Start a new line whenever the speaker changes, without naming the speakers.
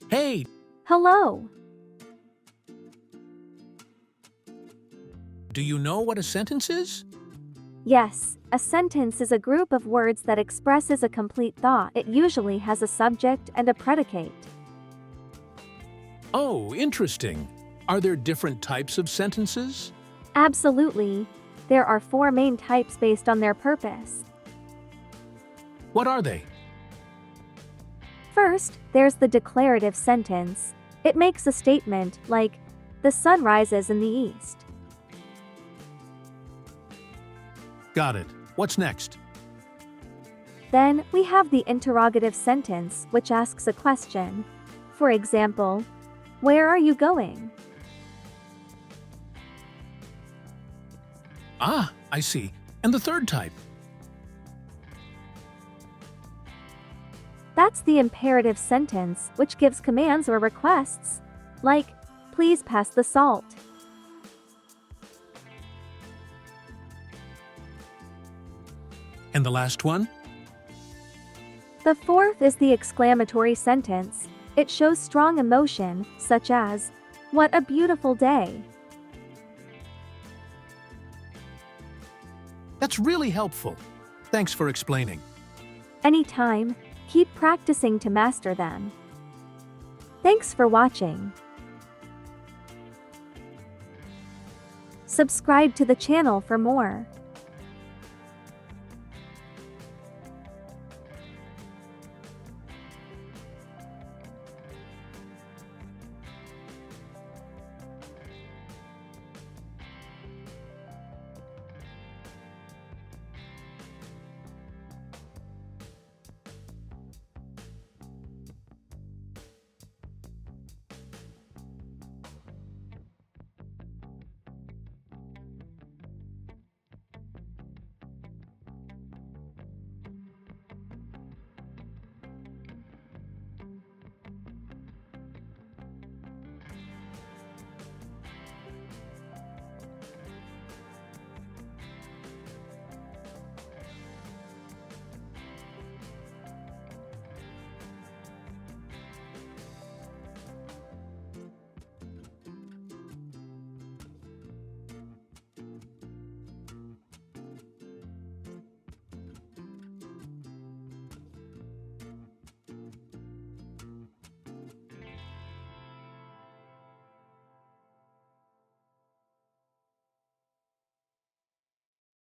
Hey,
Hello.
do you know what a sentence is?
Yes, a sentence is a group of words that expresses a complete thought. It usually has a subject and a predicate.
Oh, interesting. Are there different types of sentences?
Absolutely. There are four main types based on their purpose.
What are they?
First, there's the declarative sentence. It makes a statement like, "The sun rises in the east."
Got it. What's next?
Then, we have the interrogative sentence, which asks a question. For example, "Where are you going?"
Ah, I see. And the third type?
That's the imperative sentence, which gives commands or requests, like, "Please pass the salt."
And the last one?
The fourth is the exclamatory sentence. It shows strong emotion, such as, "What a beautiful day."
That's really helpful. Thanks for explaining.
Anytime, keep practicing to master them. Thanks for watching. Subscribe to the channel for more.